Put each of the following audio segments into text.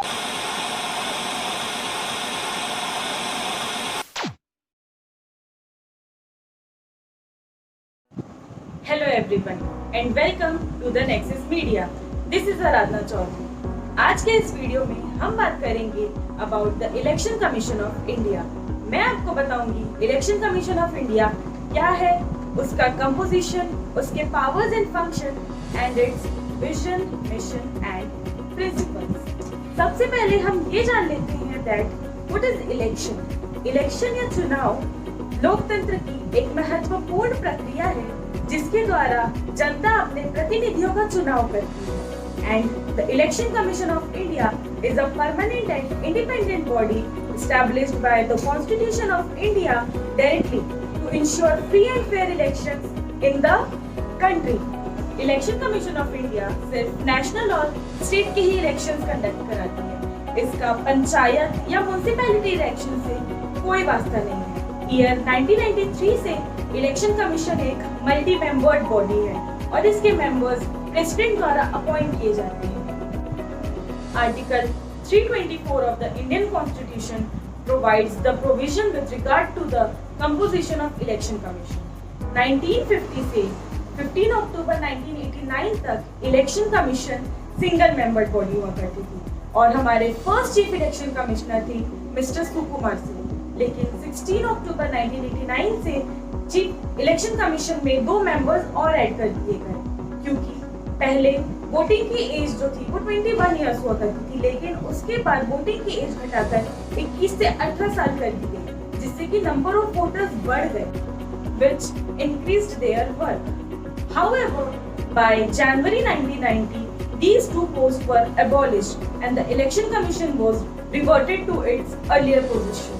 Hello everyone and welcome to the Nexus Media. This is Aradhana Chaudhary. आज के इस video में हम बात करेंगे about the election commission of India. मैं आपको बताऊंगी इलेक्शन कमीशन ऑफ इंडिया क्या है, उसका कंपोजिशन, उसके powers and function and it's vision, mission and principles. सबसे पहले हम ये जान लेते हैं that what is election. Election या चुनाव लोकतंत्र की एक महत्वपूर्ण प्रक्रिया है जिसके द्वारा जनता अपने प्रतिनिधियों का चुनाव करती है। And the election commission of India is a permanent and independent body established by the Constitution of India directly to ensure free and fair elections in the country. Election commission of India सिर्फ national और state के ही elections conduct कराती है। इसका पंचायत या municipality election से कोई वास्ता नहीं है। ईयर 1993 से इलेक्शन कमीशन एक मल्टी मेंबर्ड बॉडी है और इसके मेंबर्स प्रेसिडेंट द्वारा अपॉइंट किए जाते हैं। Article 324 of the Indian Constitution provides the provision with regard to the composition of Election Commission. 1950 से 15 अक्टूबर 1989 तक election commission single membered body हुआ करती थी और हमारे फर्स्ट चीफ इलेक्शन कमिश्नर थे मिस्टर सुकुमार सिंह। लेकिन 16 अक्टूबर 1989 से चीफ इलेक्शन कमीशन में 2 मेंबर्स और ऐड कर दिए गए, क्योंकि पहले वोटिंग की एज जो थी वो 21 इयर्स हुआ करती थी, लेकिन उसके बाद वोटिंग की एज घटाकर 21 से 18 साल कर दी गई, जिससे कि नंबर ऑफ वोटर्स बढ़ गए, which increased their work. However, by January 1990, these 2 posts were abolished and the election commission was reverted to its earlier position.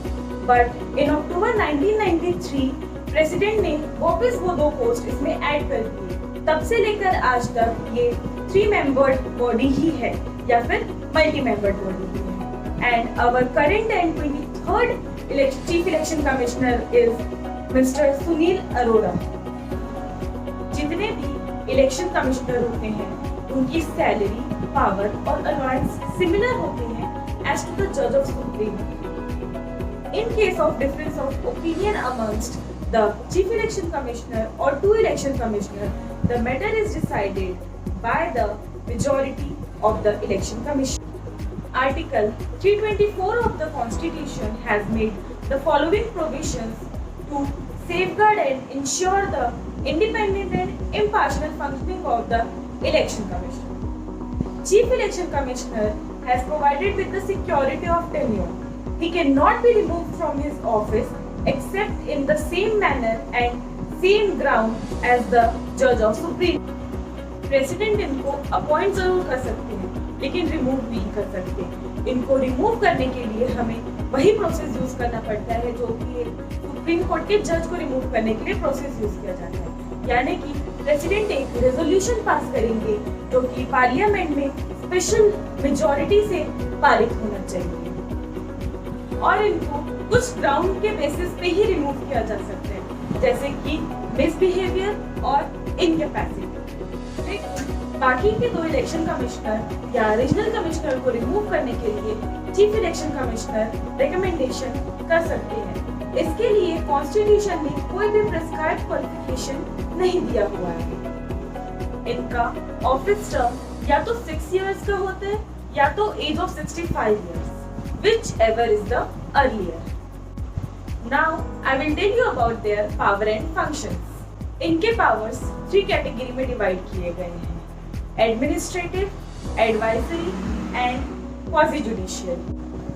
But in October 1993, president ने वापस वो 2 पोस्ट इसमें ऐड कर दिए। तब से लेकर आज तक ये 3 मेंबर्ड बॉडी ही है या फिर मल्टी मेंबर्ड बॉडी ही है। And our current and 23rd chief election commissioner is mister Sunil Arora. जितने भी इलेक्शन कमिश्नर होते हैं उनकी सैलरी, पावर और अलाउंस सिमिलर होते हैं एज टू द जज of supreme. In case of difference of opinion amongst the Chief Election Commissioner or 2 election commissioner, the matter is decided by the majority of the election commission. Article 324 of the Constitution has made the following provisions to safeguard and ensure the independent and impartial functioning of the election commission. Chief Election Commissioner has provided with the security of tenure. He cannot be removed from his office except in the same manner and same ground as the Judge of Supreme. President इनको appoint जरूर कर सकते हैं लेकिन remove नहीं कर सकते। इनको रिमूव करने के लिए हमें वही प्रोसेस यूज करना पड़ता है जो कि सुप्रीम कोर्ट के जज को रिमूव करने के लिए प्रोसेस यूज किया जाता है, यानी कि प्रेसिडेंट एक रेजोल्यूशन पास करेंगे जो कि पार्लियामेंट में स्पेशल मेजॉरिटी से पारित होना चाहिए और इनको कुछ ग्राउंड के बेसिस पे ही रिमूव किया जा सकता है, जैसे कि मिसबिहेवियर और इनकैपेसिटी। बाकी के 2 इलेक्शन कमिश्नर या रीजनल कमिश्नर को रिमूव करने के लिए चीफ इलेक्शन कमिश्नर रिकमेंडेशन कर सकते हैं। इसके लिए कॉन्स्टिट्यूशन में कोई भी प्रिस्क्राइब्ड क्वालिफिकेशन नहीं दिया हुआ है। इनका ऑफिस टर्म या तो 6 इयर्स का होता है या तो age of 65 years, whichever is the earlier. Now I will tell you about their power and functions. इनके powers 3 कैटेगरी में डिवाइड किए गए हैं: administrative, advisory and quasi judicial.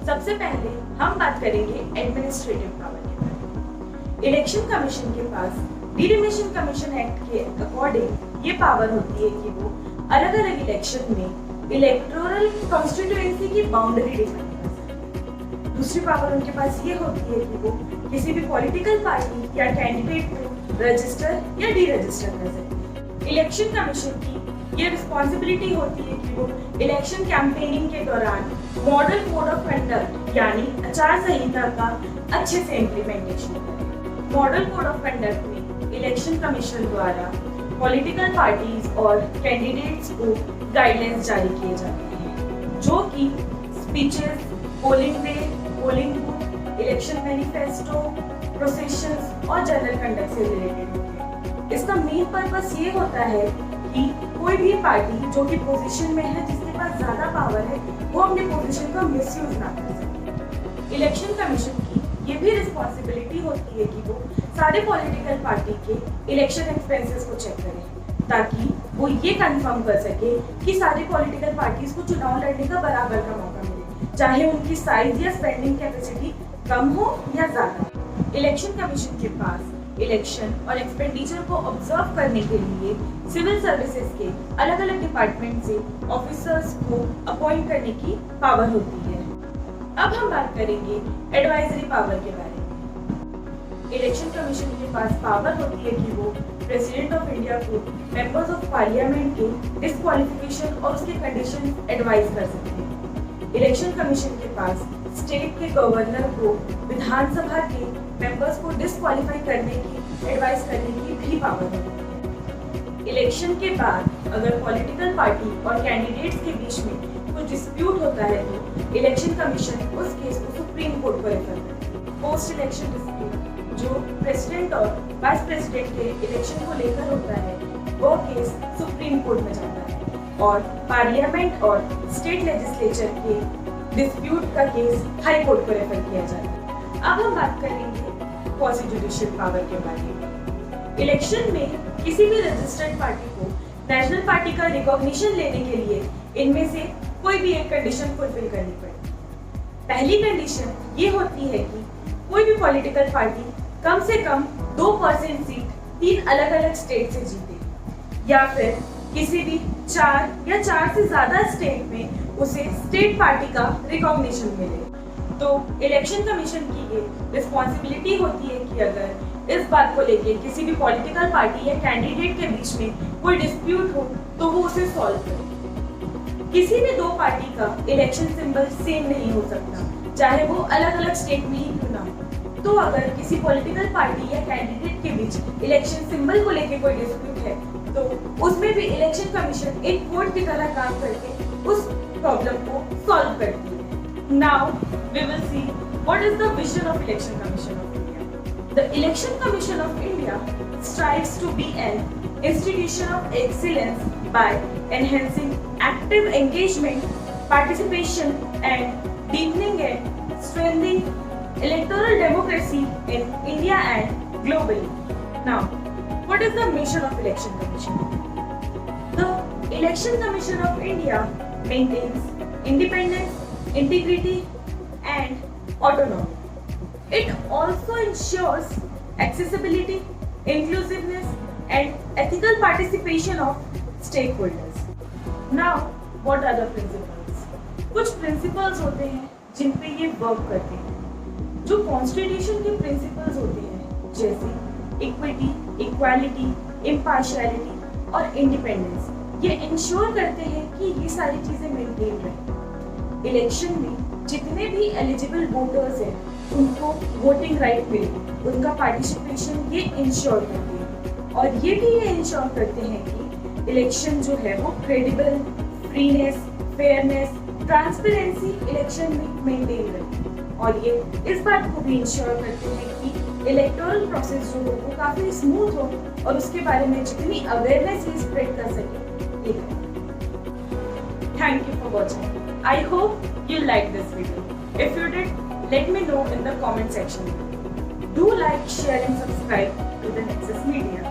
सबसे पहले हम बात करेंगे एडमिनिस्ट्रेटिव पावर के बारे में। इलेक्शन कमीशन के पास डिलिमिशन कमीशन एक्ट के अकॉर्डिंग ये पावर होती है कि वो अलग अलग इलेक्शन में इलेक्टोरल कॉन्स्टिट्यूएंसी की बाउंड्री डिफाइन। दूसरी पावर उनके पास ये होती है कि वो किसी भी पॉलिटिकल पार्टी या कैंडिडेट को रजिस्टर या डी रजिस्टर कर सकते हैं। इलेक्शन कमीशन की ये रिस्पॉन्सिबिलिटी होती है कि वो इलेक्शन कैंपेनिंग के दौरान मॉडल कोड ऑफ कंडक्ट यानी आचार संहिता का अच्छे से इम्प्लीमेंटेशन करें। मॉडल कोड ऑफ कंडक्ट में इलेक्शन कमीशन द्वारा पॉलिटिकल पार्टीज और कैंडिडेट्स को गाइडलाइंस जारी किए जाते हैं जो कि speeches, polling day, polling booth, election manifesto, processions और जनरल कंडक्ट से रिलेटेड होते हैं। इसका मेन पर्पस ये होता है कि कोई भी पार्टी जो कि पोजीशन में है, जिसके पास ज्यादा पावर है, वो अपने पोजीशन का मिसयूज ना कर सके। इलेक्शन कमीशन की ये भी रिस्पॉन्सिबिलिटी होती है कि वो सारे पॉलिटिकल पार्टी के इलेक्शन एक्सपेंसेस को चेक करें, ताकि वो ये कंफर्म कर सके कि सारी पॉलिटिकल पार्टीज को चुनाव लड़ने का बराबर का मौका मिले, चाहे उनकी साइज या स्पेंडिंग कैपेसिटी कम हो या ज्यादा। इलेक्शन कमीशन के पास इलेक्शन और एक्सपेंडिचर को ऑब्जर्व करने के लिए सिविल सर्विसेज के अलग अलग डिपार्टमेंट से ऑफिसर्स को अपॉइंट करने की पावर होती है। अब हम बात करेंगे एडवाइजरी पावर के बारे में। इलेक्शन कमीशन के पास पावर होती है कि वो प्रेसिडेंट ऑफ इंडिया को मेंबर्स ऑफ पार्लियामेंट के डिस्क्वालिफिकेशन और उसके कंडीशन एडवाइज कर सकते हैं। इलेक्शन कमीशन के पास स्टेट के गवर्नर को विधानसभा के मेंबर्स को डिस्क्वालीफाई करने की एडवाइस करने की भी पावर होती है। इलेक्शन के बाद अगर पॉलिटिकल पार्टी और कैंडिडेट्स के बीच में कुछ डिस्प्यूट होता है तो इलेक्शन कमीशन उस केस को सुप्रीम कोर्ट को रेफर करता है। पोस्ट इलेक्शन डिस्प्यूट जो प्रेसिडेंट और वाइस प्रेसिडेंट के इलेक्शन को लेकर होता है, वो केस सुप्रीम कोर्ट में जाता है और पार्लियामेंट और स्टेट लेजिस्लेचर के डिस्प्यूट का केस हाई कोर्ट को रेफर किया जाता है। अब हम बात करेंगे क्वासी जुडिशियल पावर के बारे में। इलेक्शन में किसी भी रजिस्टर्ड पार्टी को नेशनल पार्टी का रिकॉग्निशन लेने के लिए इनमें से कोई भी एक कंडीशन फुलफिल करनी पड़ेगी। पहली कंडीशन ये होती है कि कोई भी पॉलिटिकल पार्टी कम से कम 2% सीट 3 अलग अलग स्टेट से जीते, या फिर किसी भी 4 या 4 से ज्यादा स्टेट में उसे स्टेट पार्टी का रिकॉग्निशन मिले। तो इलेक्शन कमीशन की ये रिस्पॉन्सिबिलिटी होती है कि अगर इस बात को लेके किसी भी पॉलिटिकल पार्टी या कैंडिडेट के बीच में कोई डिस्प्यूट हो तो वो उसे सॉल्व करे। किसी भी दो पार्टी का इलेक्शन सिंबल सेम नहीं हो सकता, चाहे वो अलग अलग स्टेट में ही क्यों ना हो। तो अगर किसी पॉलिटिकल पार्टी या कैंडिडेट के बीच इलेक्शन सिंबल को लेके कोई डिस्प्यूट है तो उसमें भी इलेक्शन कमीशन एक कोर्ट की तरह काम करके उस प्रॉब्लम को सॉल्व करती है। Now we will see what is the vision of election commission of India. The election commission of India strives to be an institution of excellence by enhancing active engagement, participation, and deepening and strengthening electoral democracy in India and globally. Now, what is the mission of Election Commission? The Election Commission of India maintains independence, integrity, and autonomy. It also ensures accessibility, inclusiveness, and ethical participation of stakeholders. Now, what are the principles? कुछ principles होते हैं जिन पे ये work करते हैं। जो constitution के principles होते हैं जैसे इक्विटी, इक्वालिटी, इम्पार्शियलिटी और इंडिपेंडेंस, ये इंश्योर करते हैं कि ये सारी चीजें मेंटेन रहें। इलेक्शन में जितने भी एलिजिबल वोटर्स हैं उनको वोटिंग राइट मिले, उनका पार्टिसिपेशन ये इंश्योर करते हैं और ये भी ये इंश्योर करते हैं कि इलेक्शन जो है वो credible, freeness, fairness, transparency election में मेंटेन रहे और ये इस बात को भी इंश्योर करते हैं कि इलेक्टोरल प्रोसेस जो हो वो काफी स्मूथ हो और उसके बारे में जितनी अवेयरनेस ये स्प्रेड कर सके ये करें। Thank you for watching. I hope you like this video. If you did, let me know in the comment section. Do like, share and subscribe to the Nexus Media.